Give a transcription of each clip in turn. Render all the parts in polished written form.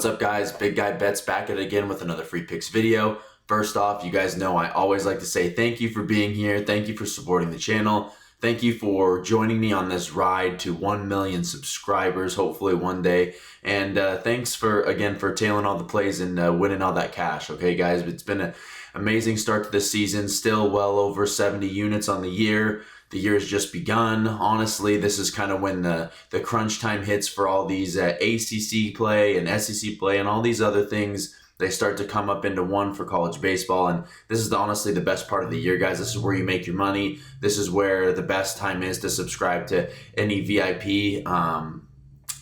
What's up, guys? Big Guy Bets back at it again with another free picks video. First off, you guys know I always like to say thank you for being here. Thank you for supporting the channel. Thank you for joining me on this ride to 1 million subscribers, hopefully one day. And thanks for tailing all the plays and winning all that cash. Okay, guys, it's been an amazing start to this season. Still well over 70 units on the year. The year has just begun. Honestly, this is kind of when the crunch time hits for all these ACC play and SEC play and all these other things. They start to come up into one for college baseball, and this is honestly the best part of the year, guys. This is where you make your money. This is where the best time is to subscribe to any VIP.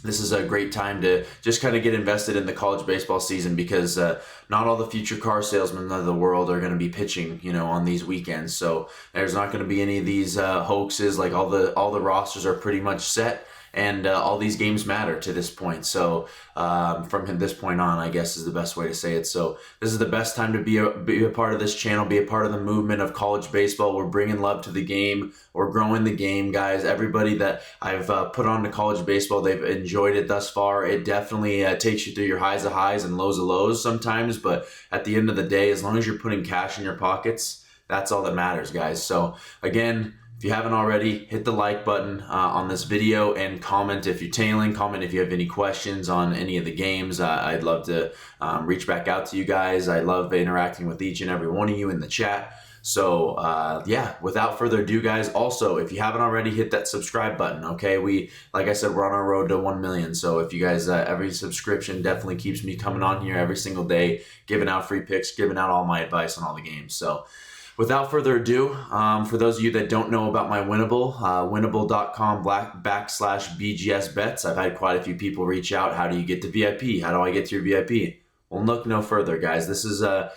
This is a great time to just kind of get invested in the college baseball season because not all the future car salesmen of the world are going to be pitching, on these weekends. So there's not going to be any of these hoaxes. Like all the rosters are pretty much set, and all these games matter to this point. So from this point on, I guess is the best way to say it. So this is the best time to be a part of this channel, be a part of the movement of college baseball. We're bringing love to the game. We're growing the game, guys. Everybody that I've put on to college baseball, they've enjoyed it thus far. It definitely takes you through your highs of highs and lows of lows sometimes. But at the end of the day, as long as you're putting cash in your pockets, that's all that matters, guys. So again, if you haven't already, hit the like button on this video and comment if you're tailing. Comment if you have any questions on any of the games. I'd love to reach back out to you guys. I love interacting with each and every one of you in the chat. So yeah, without further ado, guys, also, if you haven't already, hit that subscribe button, okay? Like I said, we're on our road to 1 million. So if you guys, every subscription definitely keeps me coming on here every single day, giving out free picks, giving out all my advice on all the games. So without further ado, for those of you that don't know about my Winnable, winnable.com/BGS bets. I've had quite a few people reach out. How do you get to VIP? How do I get to your VIP? Well, look no further, guys. This is my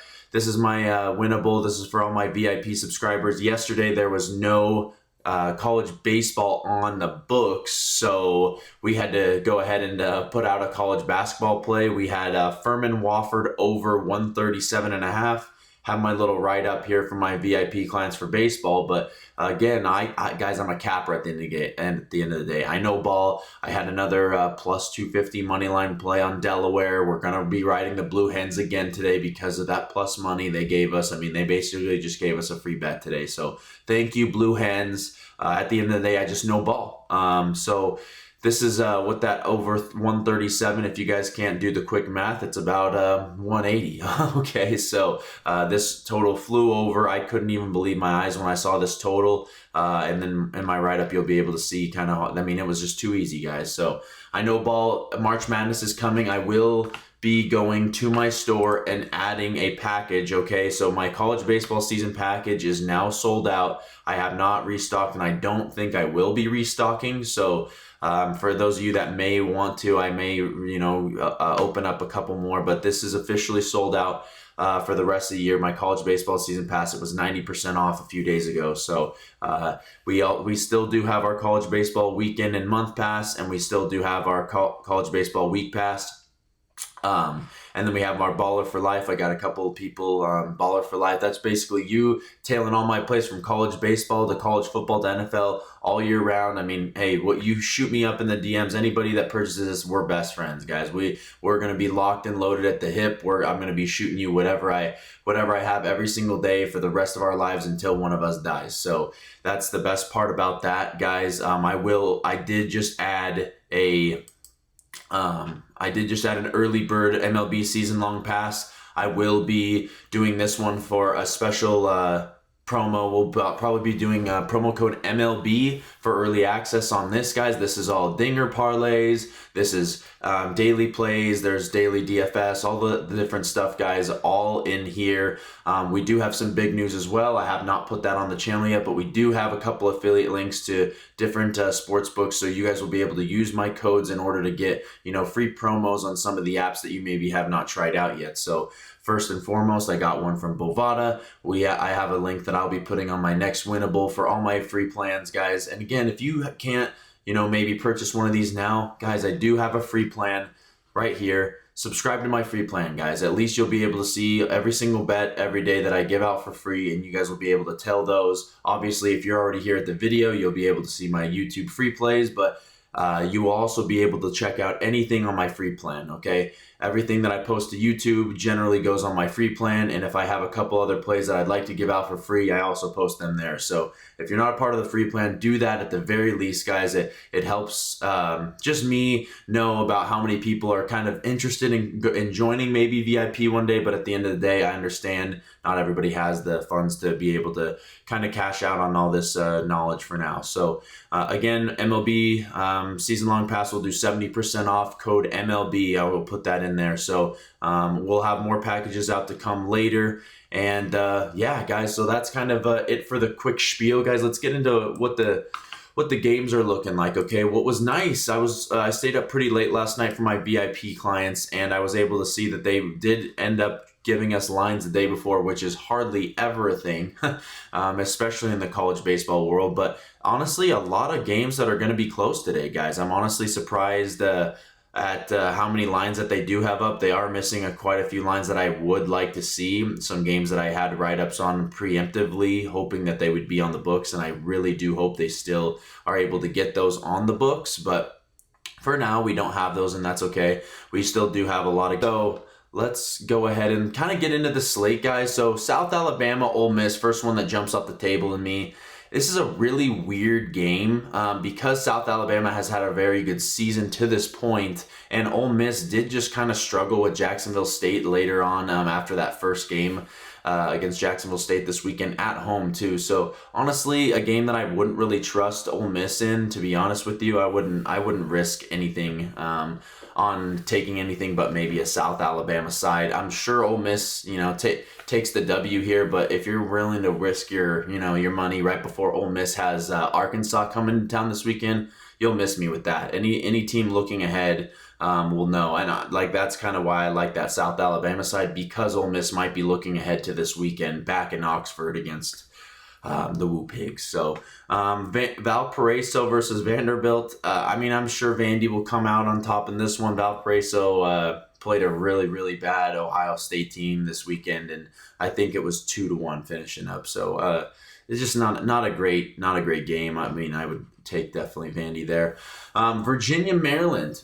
Winnable. This is for all my VIP subscribers. Yesterday, there was no college baseball on the books, so we had to go ahead and put out a college basketball play. We had Furman Wofford over 137.5. Have my little write up here for my VIP clients for baseball. But again, guys, I'm a capper at the end of the day. I know ball. I had another plus 250 money line play on Delaware. We're gonna be riding the Blue Hens again today because of that plus money they gave us. I mean, they basically just gave us a free bet today. So thank you, Blue Hens. At the end of the day, I just know ball. So this is what that over 137, if you guys can't do the quick math, it's about 180. Okay, so this total flew over. I couldn't even believe my eyes when I saw this total. And then in my write-up, you'll be able to see kind of, it was just too easy, guys. So I know March Madness is coming. I will be going to my store and adding a package, okay? So my college baseball season package is now sold out. I have not restocked, and I don't think I will be restocking. So for those of you that may want to, I may, open up a couple more, but this is officially sold out for the rest of the year. My college baseball season pass, it was 90% off a few days ago. So we still do have our college baseball weekend and month pass, and we still do have our college baseball week pass. And then we have our Baller for Life. I got a couple of people Baller for Life. That's basically you tailing all my plays from college baseball to college football to NFL all year round. I mean, hey, what you shoot me up in the DMs, anybody that purchases this, we're best friends, guys. We're going to be locked and loaded at the hip. I'm going to be shooting you whatever I have every single day for the rest of our lives until one of us dies. So that's the best part about that, guys. I did just add an early bird MLB season long pass. I will be doing this one for a special promo. We'll probably be doing a promo code MLB for early access on this, guys. This is all dinger parlays. This is daily plays. There's daily DFS, all the different stuff, guys, all in here. We do have some big news as well. I have not put that on the channel yet, but we do have a couple affiliate links to different sports books, so you guys will be able to use my codes in order to get free promos on some of the apps that you maybe have not tried out yet. So first and foremost, I got one from Bovada. I have a link that I'll be putting on my next Winnable for all my free plans, guys. And again, if you can't, maybe purchase one of these now, guys, I do have a free plan right here. Subscribe to my free plan, guys. At least you'll be able to see every single bet every day that I give out for free, and you guys will be able to tell those. Obviously, if you're already here at the video, you'll be able to see my YouTube free plays, but you will also be able to check out anything on my free plan, okay? Everything that I post to YouTube generally goes on my free plan, and if I have a couple other plays that I'd like to give out for free, I also post them there. So if you're not a part of the free plan, do that at the very least, guys. It helps just me know about how many people are kind of interested in joining maybe VIP one day, but at the end of the day, I understand not everybody has the funds to be able to kind of cash out on all this knowledge for now. So again, MLB season long pass will do 70% off, code MLB. I will put that in there. So we'll have more packages out to come later. And yeah, guys, so that's kind of it for the quick spiel, guys. Let's get into what the games are looking like. Okay, what was nice, I stayed up pretty late last night for my VIP clients, and I was able to see that they did end up giving us lines the day before, which is hardly ever a thing, especially in the college baseball world. But honestly, a lot of games that are going to be close today, guys. I'm honestly surprised at how many lines that they do have up. They are missing quite a few lines that I would like to see. Some games that I had write-ups on preemptively, hoping that they would be on the books, and I really do hope they still are able to get those on the books. But for now, we don't have those, and that's okay. We still do have a lot of... So let's go ahead and kind of get into the slate, guys. So South Alabama, Ole Miss, first one that jumps off the table to me. This is a really weird game because South Alabama has had a very good season to this point, and Ole Miss did just kind of struggle with Jacksonville State later on after that first game against Jacksonville State this weekend at home too. So honestly, a game that I wouldn't really trust Ole Miss in, to be honest with you. I wouldn't risk anything on taking anything but maybe a South Alabama side. I'm sure Ole Miss, takes the W here, but if you're willing to risk your money right before Ole Miss has Arkansas coming to town this weekend, you'll miss me with that. Any team looking ahead will know, and that's kind of why I like that South Alabama side, because Ole Miss might be looking ahead to this weekend back in Oxford against the Woo Pigs. So Valparaiso versus Vanderbilt. I'm sure Vandy will come out on top in this one. Valparaiso played a really, really bad Ohio State team this weekend, and I think it was 2-1 finishing up. So it's just not a great game. I would take definitely Vandy there. Virginia, Maryland.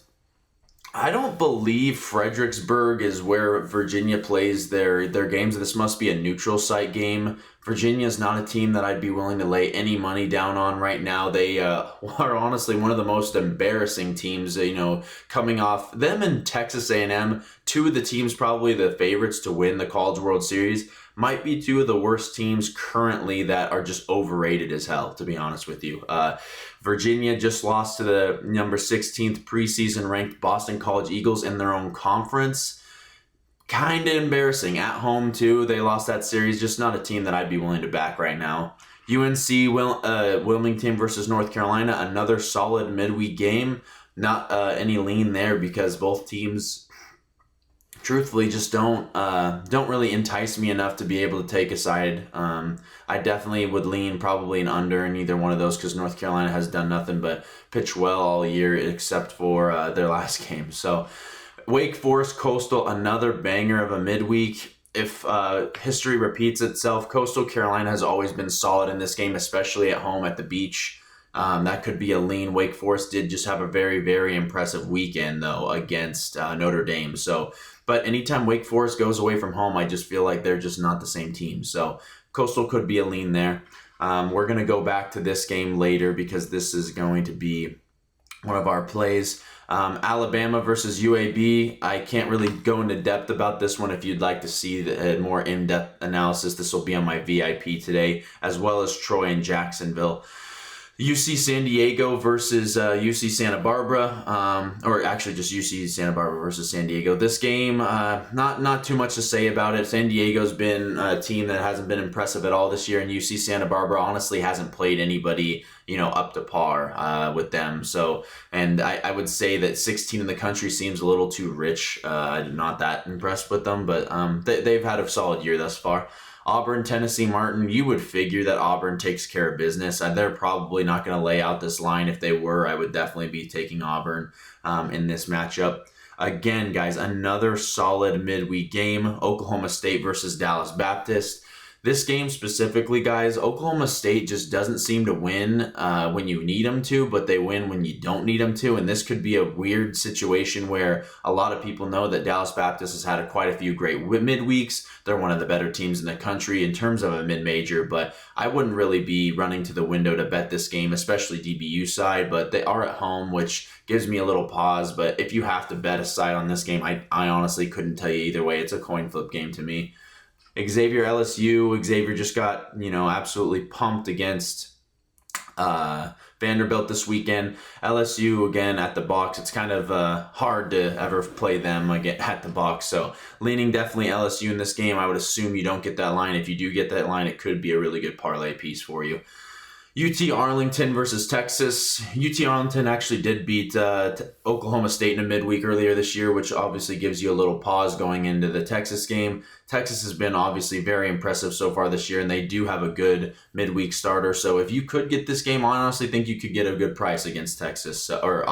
I don't believe Fredericksburg is where Virginia plays their games. This must be a neutral site game. Virginia is not a team that I'd be willing to lay any money down on right now. They are honestly one of the most embarrassing teams, coming off them and Texas A&M, two of the teams probably the favorites to win the College World Series, might be two of the worst teams currently that are just overrated as hell, to be honest with you. Virginia just lost to the number 16th preseason ranked Boston College Eagles in their own conference. Kind of embarrassing. At home, too, they lost that series. Just not a team that I'd be willing to back right now. UNC Wilmington versus North Carolina, another solid midweek game. Not any lean there because both teams, truthfully, just don't really entice me enough to be able to take a side. I definitely would lean probably an under in either one of those because North Carolina has done nothing but pitch well all year except for their last game. So Wake Forest, Coastal, another banger of a midweek. If history repeats itself, Coastal Carolina has always been solid in this game, especially at home at the beach. That could be a lean. Wake Forest did just have a very, very impressive weekend, though, against Notre Dame. But anytime Wake Forest goes away from home, I just feel like they're just not the same team. So Coastal could be a lean there. We're going to go back to this game later because this is going to be one of our plays. Alabama versus UAB. I can't really go into depth about this one. If you'd like to see the more in-depth analysis, this will be on my VIP today, as well as Troy and Jacksonville. UC San Diego versus UC Santa Barbara, or actually just UC Santa Barbara versus San Diego. This game, not too much to say about it. San Diego's been a team that hasn't been impressive at all this year, and UC Santa Barbara honestly hasn't played anybody, up to par with them. So, and I would say that 16 in the country seems a little too rich. I'm not that impressed with them, but they've had a solid year thus far. Auburn, Tennessee Martin, you would figure that Auburn takes care of business. They're probably not going to lay out this line. If they were, I would definitely be taking Auburn in this matchup. Again, guys, another solid midweek game. Oklahoma State versus Dallas Baptist. This game specifically, guys, Oklahoma State just doesn't seem to win when you need them to, but they win when you don't need them to. And this could be a weird situation where a lot of people know that Dallas Baptist has had quite a few great midweeks. They're one of the better teams in the country in terms of a mid-major, but I wouldn't really be running to the window to bet this game, especially DBU side, but they are at home, which gives me a little pause. But if you have to bet a side on this game, I honestly couldn't tell you either way. It's a coin flip game to me. Xavier LSU. Xavier just got, absolutely pumped against Vanderbilt this weekend. LSU, again, at the box. It's kind of hard to ever play them again at the box. So leaning definitely LSU in this game. I would assume you don't get that line. If you do get that line, it could be a really good parlay piece for you. UT Arlington versus Texas. UT Arlington actually did beat Oklahoma State in a midweek earlier this year, which obviously gives you a little pause going into the Texas game. Texas has been obviously very impressive so far this year, and they do have a good midweek starter. So if you could get this game, I honestly think you could get a good price against Texas or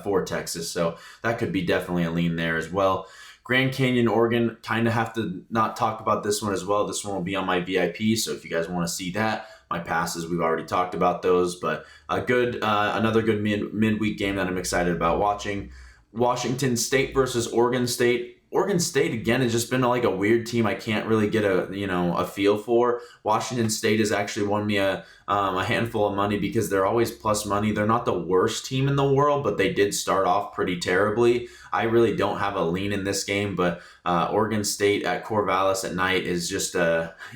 for Texas. So that could be definitely a lean there as well. Grand Canyon, Oregon, kind of have to not talk about this one as well. This one will be on my VIP, so if you guys want to see that, my passes, we've already talked about those, but another good midweek game that I'm excited about watching. Washington State versus Oregon State. Oregon State, again, has just been like a weird team I can't really get a feel for. Washington State has actually won me a handful of money because they're always plus money. They're not the worst team in the world, but they did start off pretty terribly. I really don't have a lean in this game, but Oregon State at Corvallis at night is just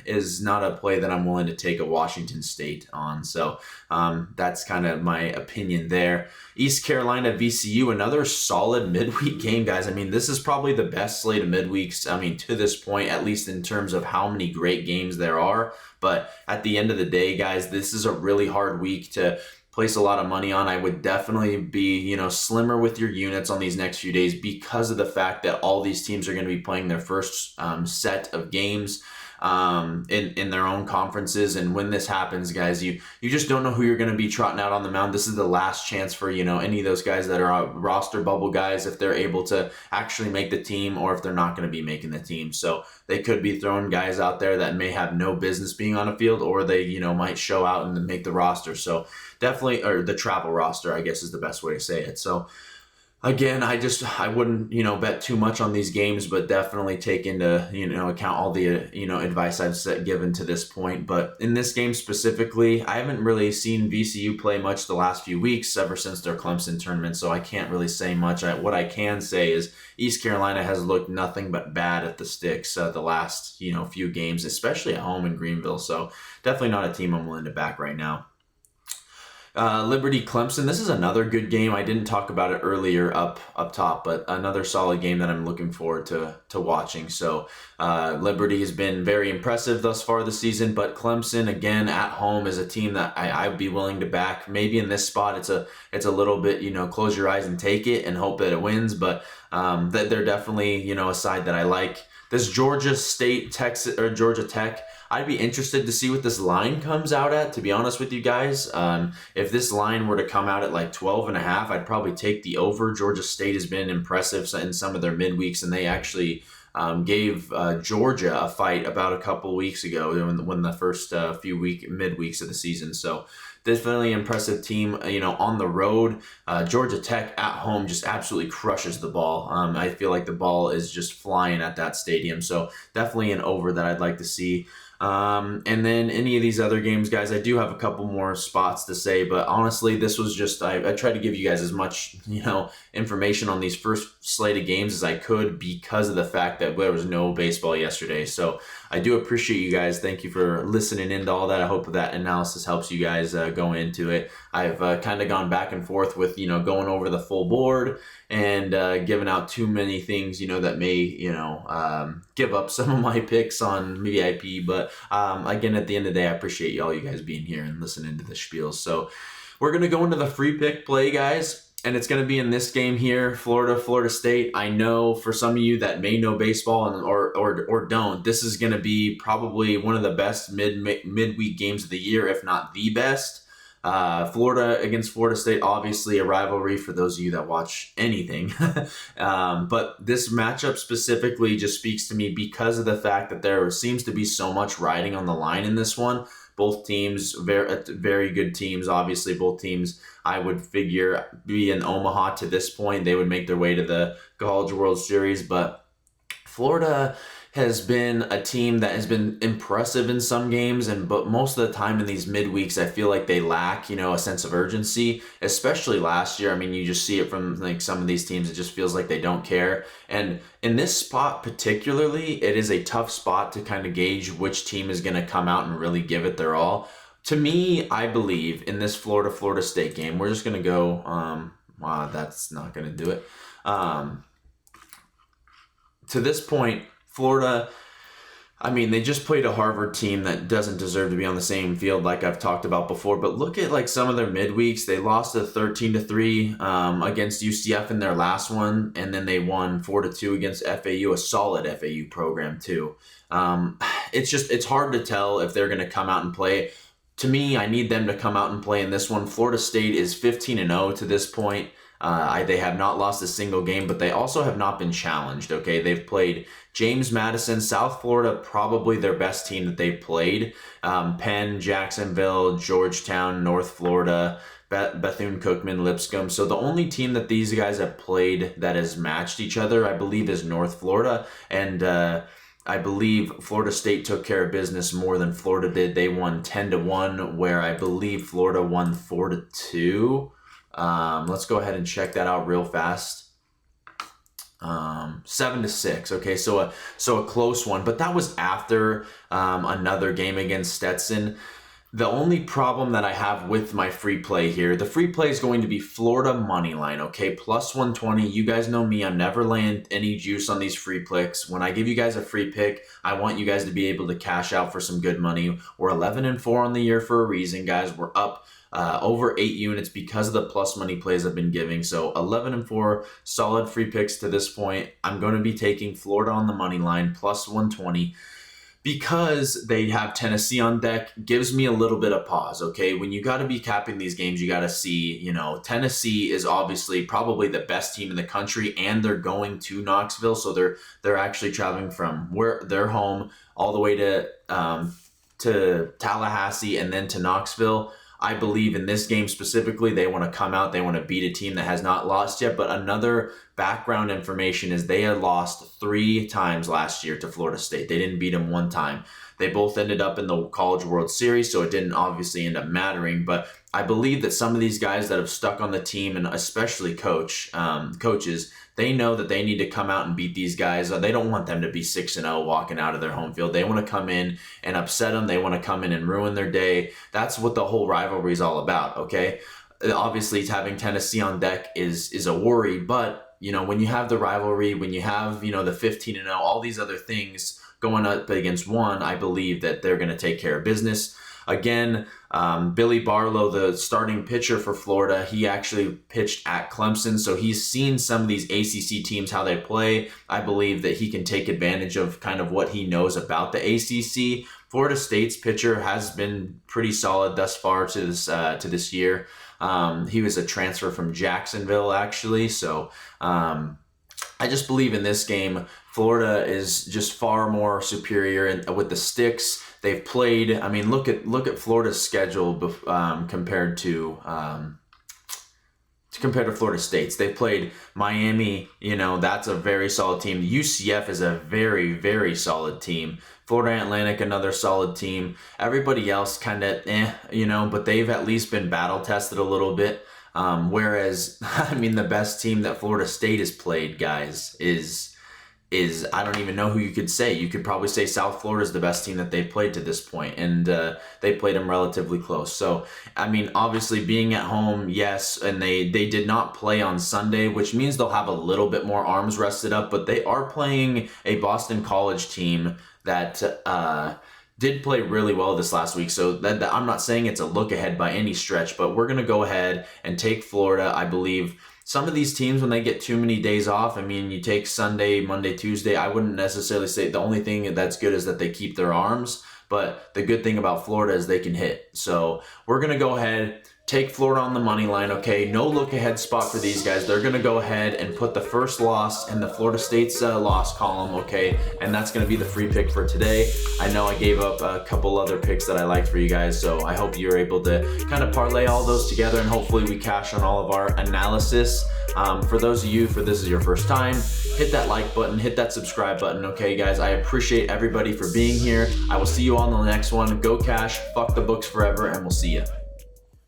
is not a play that I'm willing to take a Washington State on. So that's kind of my opinion there. East Carolina VCU, another solid midweek game, guys. I mean, this is probably the best slate of midweeks, to this point, at least in terms of how many great games there are. But at the end of the day, guys, this is a really hard week to place a lot of money on. I would definitely be, slimmer with your units on these next few days because of the fact that all these teams are going to be playing their first set of games in their own conferences. And when this happens, guys, you just don't know who you're going to be trotting out on the mound. This is the last chance for, any of those guys that are roster bubble guys, if they're able to actually make the team or if they're not going to be making the team. So they could be throwing guys out there that may have no business being on a field, or they, might show out and make the roster. So definitely, or the travel roster, I guess is the best way to say it. So again, I wouldn't, bet too much on these games, but definitely take into, account all the, advice I've given to this point. But in this game specifically, I haven't really seen VCU play much the last few weeks ever since their Clemson tournament, so I can't really say much. What I can say is East Carolina has looked nothing but bad at the sticks the last, few games, especially at home in Greenville. So definitely not a team I'm willing to back right now. Liberty Clemson. This is another good game. I didn't talk about it earlier up top, but another solid game that I'm looking forward to watching. So Liberty has been very impressive thus far this season, but Clemson again at home is a team that I'd be willing to back. Maybe in this spot it's a little bit close your eyes and take it and hope that it wins, but that they're definitely a side that I like. This Georgia State Texas or Georgia Tech. I'd be interested to see what this line comes out at, to be honest with you guys. If this line were to come out at like 12.5, I'd probably take the over. Georgia State has been impressive in some of their midweeks, and they actually gave Georgia a fight about a couple weeks ago when the first few midweeks of the season. So definitely impressive team, on the road. Georgia Tech at home just absolutely crushes the ball. I feel like the ball is just flying at that stadium. So definitely an over that I'd like to see. And then any of these other games, guys, I do have a couple more spots to say, but honestly, this was just, I tried to give you guys as much, information on these first slate of games as I could because of the fact that there was no baseball yesterday. So I do appreciate you guys. Thank you for listening into all that. I hope that analysis helps you guys going into it. I've kind of gone back and forth with, going over the full board and giving out too many things, that may, give up some of my picks on VIP. But again, at the end of the day, I appreciate all you guys being here and listening to the spiel. So we're going to go into the free pick play, guys. And it's going to be in this game here, Florida State. I know for some of you that may know baseball or don't, this is going to be probably one of the best midweek games of the year, if not the best. Florida against Florida State, obviously a rivalry for those of you that watch anything. But this matchup specifically just speaks to me because of the fact that there seems to be so much riding on the line in this one. Both teams, very good teams. Obviously, both teams, I would figure, be in Omaha to this point. They would make their way to the College World Series. But Florida has been a team that has been impressive in some games, but most of the time in these midweeks, I feel like they lack, a sense of urgency, especially last year. I mean, you just see it from like some of these teams. It just feels like they don't care. And in this spot particularly, it is a tough spot to kind of gauge which team is going to come out and really give it their all. To me, I believe in this Florida State game, we're just going to go, wow, that's not going to do it. To this point, Florida, I mean, they just played a Harvard team that doesn't deserve to be on the same field like I've talked about before. But look at like some of their midweeks. They lost a 13-3 against UCF in their last one, and then they won 4-2 against FAU, a solid FAU program too. It's hard to tell if they're going to come out and play. To me, I need them to come out and play in this one. Florida State is 15-0 to this point. They have not lost a single game, but they also have not been challenged, okay? They've played James Madison, South Florida, probably their best team that they've played. Penn, Jacksonville, Georgetown, North Florida, Bethune-Cookman, Lipscomb. So the only team that these guys have played that has matched each other, I believe, is North Florida. And I believe Florida State took care of business more than Florida did. They won 10-1, where I believe Florida won 4-2. Let's go ahead and check that out real fast. 7-6. Okay, so a close one, but that was after another game against Stetson. The only problem that I have with my free play here, the free play is going to be Florida money line. Okay, plus 120. You guys know me. I'm never laying any juice on these free picks. When I give you guys a free pick, I want you guys to be able to cash out for some good money. We're 11-4 on the year for a reason, guys. We're up over 8 units because of the plus money plays I've been giving. So 11-4, solid free picks to this point. I'm going to be taking Florida on the money line, plus 120. Because they have Tennessee on deck, gives me a little bit of pause, okay? When you got to be capping these games, you got to see, Tennessee is obviously probably the best team in the country, and they're going to Knoxville, so they're actually traveling from where their home all the way to Tallahassee and then to Knoxville. I believe in this game specifically, they want to come out, they want to beat a team that has not lost yet. But another background information is they had lost 3 times last year to Florida State. They didn't beat them 1 time. They both ended up in the College World Series, so it didn't obviously end up mattering. But I believe that some of these guys that have stuck on the team, and especially coaches, they know that they need to come out and beat these guys. They don't want them to be 6-0 walking out of their home field. They want to come in and upset them. They want to come in and ruin their day. That's what the whole rivalry is all about, okay? Obviously, having Tennessee on deck is a worry, but when you have the rivalry, when you have the 15-0, all these other things going up against one, I believe that they're going to take care of business. Again, Billy Barlow, the starting pitcher for Florida, he actually pitched at Clemson, so he's seen some of these ACC teams, how they play. I believe that he can take advantage of kind of what he knows about the ACC. Florida State's pitcher has been pretty solid thus far to this year. He was a transfer from Jacksonville, actually, so I just believe in this game, Florida is just far more superior, and with the sticks they've played. I mean, look at Florida's schedule compared to Florida State's. They've played Miami. That's a very solid team. UCF is a very, very solid team. Florida Atlantic, another solid team. Everybody else kind of but they've at least been battle tested a little bit. Whereas, the best team that Florida State has played, guys, is I don't even know who you could say. You could probably say South Florida is the best team that they've played to this point, and they played them relatively close. So, obviously being at home, yes, and they did not play on Sunday, which means they'll have a little bit more arms rested up, but they are playing a Boston College team that did play really well this last week. So that I'm not saying it's a look ahead by any stretch, but we're going to go ahead and take Florida. I believe some of these teams, when they get too many days off, you take Sunday, Monday, Tuesday, I wouldn't necessarily say the only thing that's good is that they keep their arms. but the good thing about Florida is they can hit. So we're going to go ahead, take Florida on the money line, okay? No look ahead spot for these guys. They're going to go ahead and put the first loss in the Florida State's loss column, okay? And that's going to be the free pick for today. I know I gave up a couple other picks that I liked for you guys, so I hope you're able to kind of parlay all those together, and hopefully we cash on all of our analysis. For those of you, if this is your first time, hit that like button, hit that subscribe button, okay guys? I appreciate everybody for being here. I will see you on the next one. Go cash, fuck the books forever, and we'll see you.